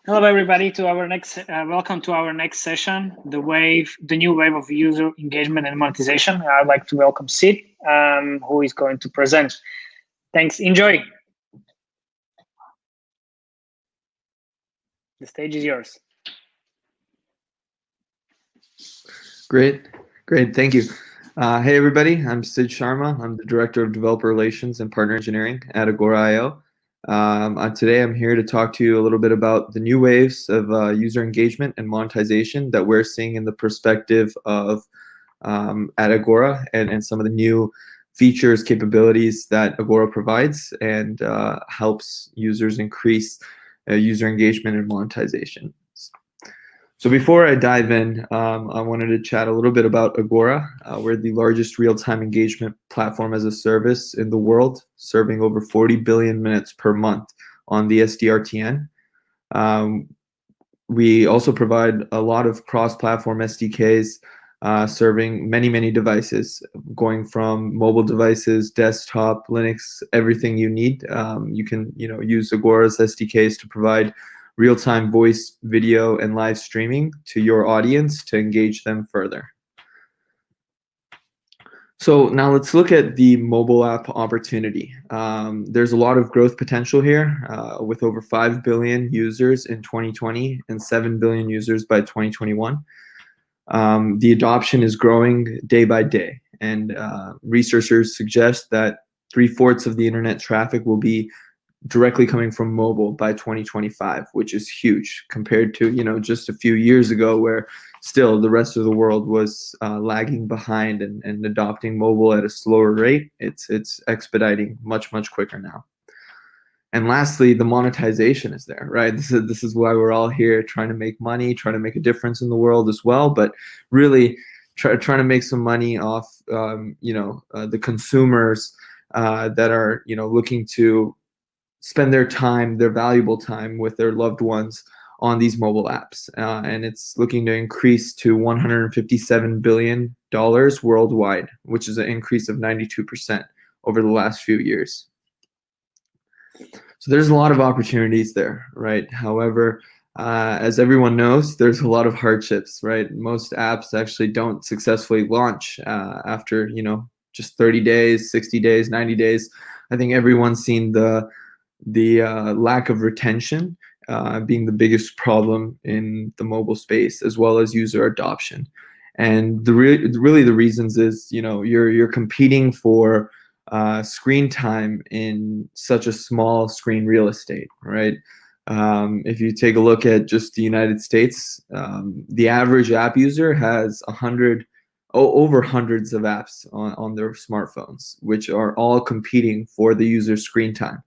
Hello, everybody. To our next, welcome to our next session, the new wave of user engagement and monetization. I'd like to welcome Sid, who is going to present. Thanks. Enjoy. The stage is yours. Great. Thank you. Hey, everybody. I'm Sid Sharma. I'm the Director of Developer Relations and Partner Engineering at Agora.io. Today, I'm here to talk to you a little bit about the new waves of user engagement and monetization that we're seeing in the perspective of at Agora and some of the new features, capabilities that Agora provides and helps users increase user engagement and monetization. So before I dive in, I wanted to chat a little bit about Agora. We're the largest real-time engagement platform as a service in the world, serving over 40 billion minutes per month on the SDRTN. We also provide a lot of cross-platform SDKs, serving many devices, going from mobile devices, desktop, Linux, everything you need. You can use Agora's SDKs to provide real-time voice, video, and live streaming to your audience to engage them further. So now let's look at the mobile app opportunity. There's a lot of growth potential here with over 5 billion users in 2020 and 7 billion users by 2021. The adoption is growing day by day, and researchers suggest that 3/4 of the internet traffic will be directly coming from mobile by 2025, which is huge compared to just a few years ago, where still the rest of the world was lagging behind and adopting mobile at a slower rate. It's expediting much quicker now. And lastly, the monetization is there, right? This is why we're all here, trying to make money, trying to make a difference in the world as well, but really trying to make some money off the consumers that are looking to spend their time, their valuable time with their loved ones on these mobile apps. And it's looking to increase to $157 billion worldwide, which is an increase of 92% over the last few years. So there's a lot of opportunities there, right? However, as everyone knows, there's a lot of hardships, right? Most apps actually don't successfully launch after, just 30 days, 60 days, 90 days. I think everyone's seen the lack of retention being the biggest problem in the mobile space, as well as user adoption. And really the reasons is you're competing for screen time in such a small screen real estate, right? If you take a look at just the United States, the average app user has over hundreds of apps on their smartphones, which are all competing for the user screen time.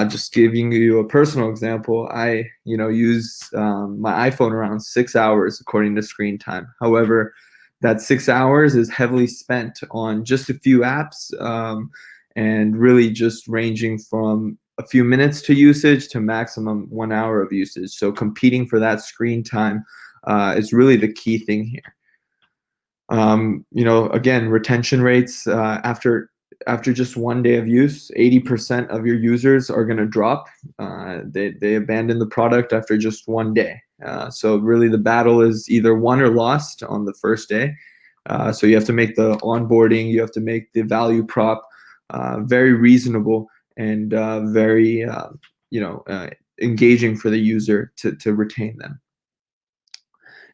Just giving you a personal example, I use my iPhone around 6 hours according to screen time. However, that 6 hours is heavily spent on just a few apps, and really just ranging from a few minutes to usage to maximum 1 hour of usage. So competing for that screen time is really the key thing here. Again, retention rates after just 1 day of use, 80% of your users are going to drop. They abandon the product after just 1 day. So really the battle is either won or lost on the first day. So you have to make the onboarding, you have to make the value prop very reasonable and very engaging for the user to retain them.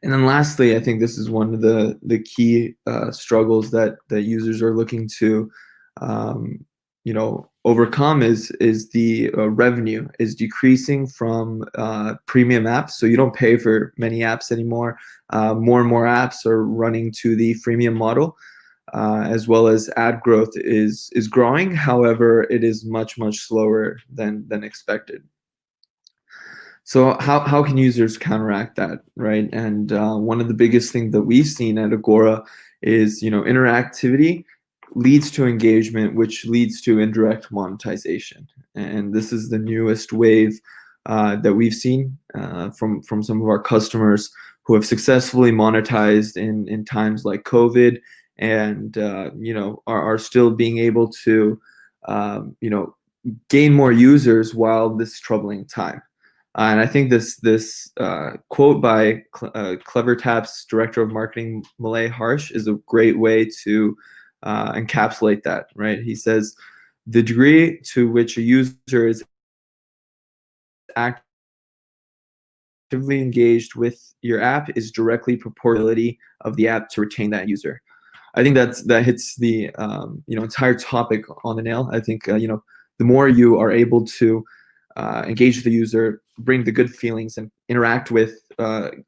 And then lastly, I think this is one of the key struggles that users are looking to overcome is the revenue is decreasing from premium apps. So you don't pay for many apps anymore. More and more apps are running to the freemium model, as well as ad growth is growing. However, it is much slower than expected. So how can users counteract that, right? And one of the biggest things that we've seen at Agora is interactivity leads to engagement, which leads to indirect monetization. And this is the newest wave that we've seen from some of our customers who have successfully monetized in times like COVID, and are still being able to gain more users while this troubling time. And I think this quote by Clever Tap's director of marketing, Malay Harsh, is a great way to encapsulate that, right? He says, the degree to which a user is actively engaged with your app is directly proportional of the app to retain that user. I think that hits the entire topic on the nail. I think the more you are able to engage with the user, bring the good feelings, and interact with,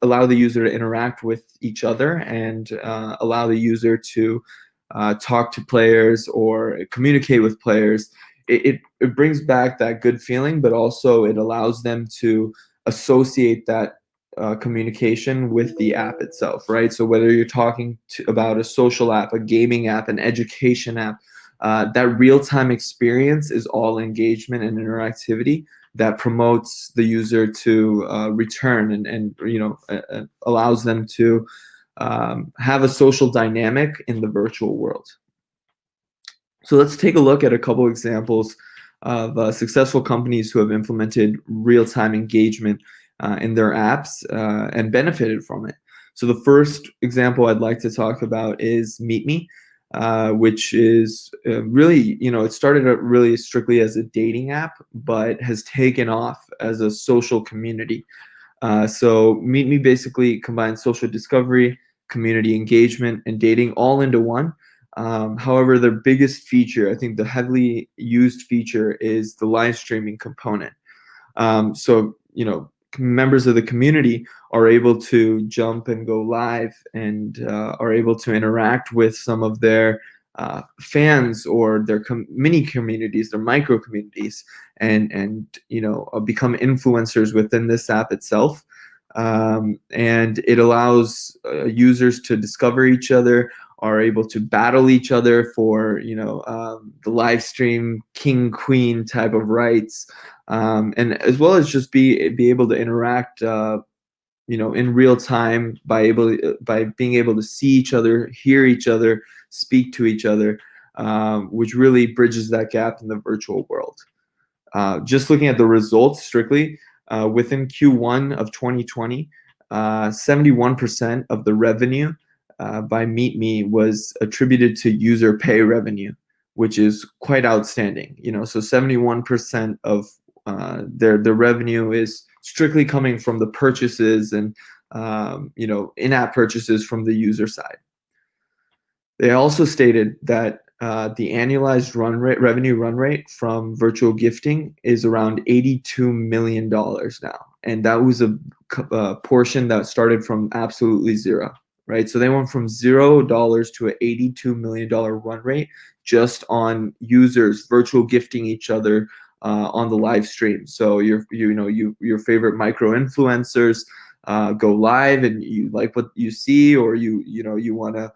allow the user to interact with each other, and allow the user to talk to players or communicate with players. It brings back that good feeling, but also it allows them to associate that communication with the app itself, right? So whether you're talking about a social app, a gaming app, an education app, that real-time experience is all engagement and interactivity that promotes the user to return and allows them to have a social dynamic in the virtual world. So let's take a look at a couple examples of successful companies who have implemented real-time engagement in their apps and benefited from it. So the first example I'd like to talk about is MeetMe, which is really, it started out really strictly as a dating app, but has taken off as a social community. So MeetMe basically combines social discovery, community engagement, and dating all into one. However, their biggest feature, I think the heavily used feature, is the live streaming component. So, members of the community are able to jump and go live and are able to interact with some of their fans or their mini communities, their micro communities, and become influencers within this app itself. And it allows users to discover each other, are able to battle each other for the live stream king queen type of rights, and as well as just be able to interact in real time by being able to see each other, hear each other, speak to each other, which really bridges that gap in the virtual world. Just looking at the results strictly, within Q1 of 2020, 71% of the revenue by MeetMe was attributed to user pay revenue, which is quite outstanding. So 71% of their revenue is strictly coming from the purchases and in-app purchases from the user side. They also stated that the annualized revenue run rate from virtual gifting is around $82 million now, and that was a portion that started from absolutely zero. Right, so they went from $0 to an $82 million run rate just on users virtual gifting each other on the live stream. So your favorite micro influencers go live, and you like what you see, or you want to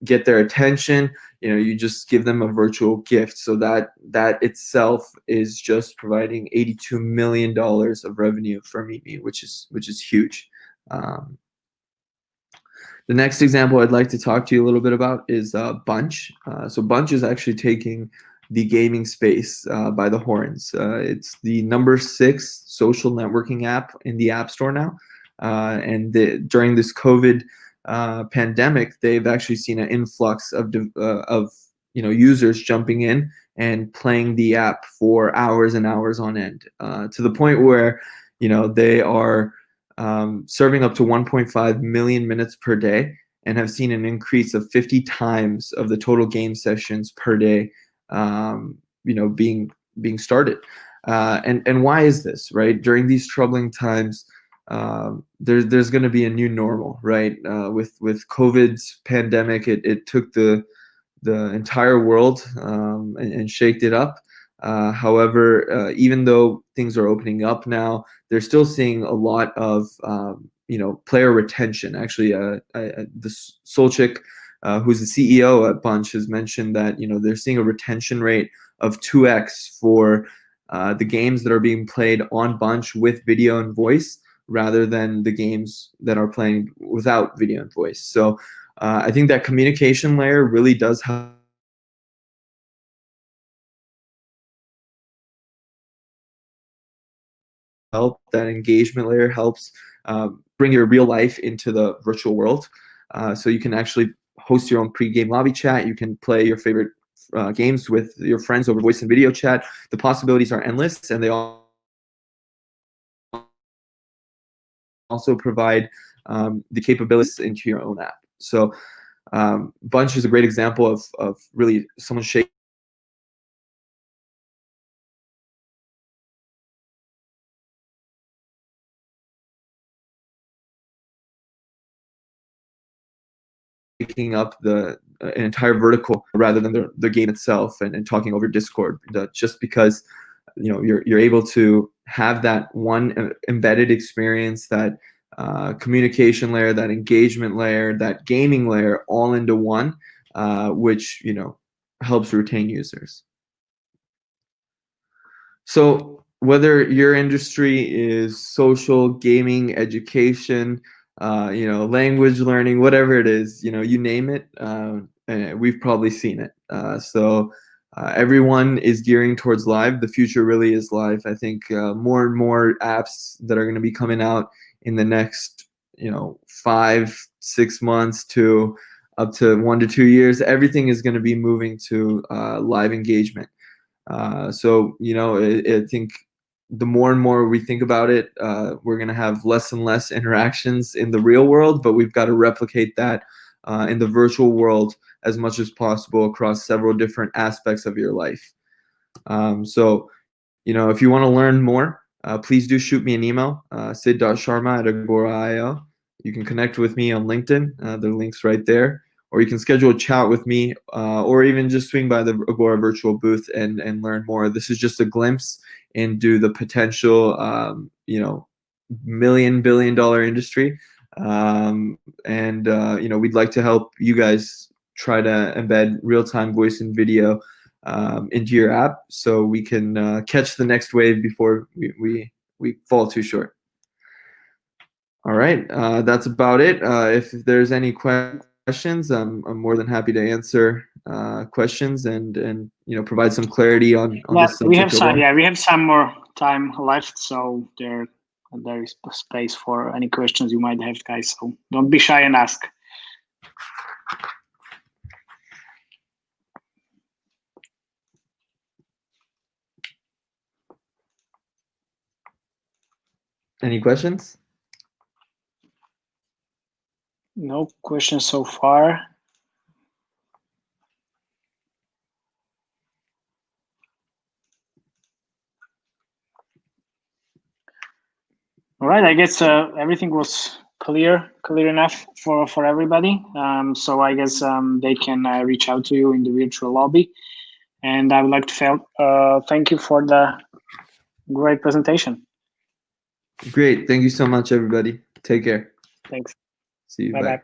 get their attention. You just give them a virtual gift. So that itself is just providing $82 million of revenue for MeetMe, which is huge. The next example I'd like to talk to you a little bit about is Bunch. So Bunch is actually taking the gaming space by the horns. It's the number 6 social networking app in the App Store now. And during this COVID pandemic, they've actually seen an influx of users jumping in and playing the app for hours and hours on end, to the point where they are serving up to 1.5 million minutes per day, and have seen an increase of 50 times of the total game sessions per day, being started. And why is this, right? During these troubling times, there's going to be a new normal, right? With COVID's pandemic, it took the entire world and shaked it up. However, even though things are opening up now, they're still seeing a lot of player retention. Actually, the Solchik, who's the CEO at Bunch, has mentioned that they're seeing a retention rate of 2x for the games that are being played on Bunch with video and voice, rather than the games that are playing without video and voice. So I think that communication layer really does help help. That engagement layer helps bring your real life into the virtual world. So you can actually host your own pre-game lobby chat. You can play your favorite games with your friends over voice and video chat. The possibilities are endless, and they also provide the capabilities into your own app. So Bunch is a great example of really someone shaking up an entire vertical rather than the game itself, and talking over Discord, just because you're able to have that one embedded experience, that communication layer, that engagement layer, that gaming layer, all into one, which helps retain users. So whether your industry is social, gaming, education, language learning, whatever it is, you name it, we've probably seen it. Everyone is gearing towards live. The future really is live. I think more and more apps that are going to be coming out in the next 5-6 months to up to 1 to 2 years, everything is going to be moving to live engagement. I think the more and more we think about it, we're going to have less and less interactions in the real world, but we've got to replicate that in the virtual world as much as possible across several different aspects of your life. If you want to learn more, please do shoot me an email, sid.sharma@agora.io. You can connect with me on LinkedIn. The link's right there. Or you can schedule a chat with me, or even just swing by the Agora virtual booth and learn more. This is just a glimpse into the potential, billion-dollar industry. We'd like to help you guys try to embed real-time voice and video into your app, so we can catch the next wave before we fall too short. All right, that's about it. If there's any questions, I'm more than happy to answer questions and provide some clarity on this subject. We have some more time left, so there is space for any questions you might have, guys. So don't be shy and ask. Any questions? No questions so far. All right, I guess everything was clear enough for everybody. So I guess they can reach out to you in the virtual lobby. And I would like to thank you for the great presentation. Great. Thank you so much, everybody. Take care. Thanks. See you. Bye-bye. Bye.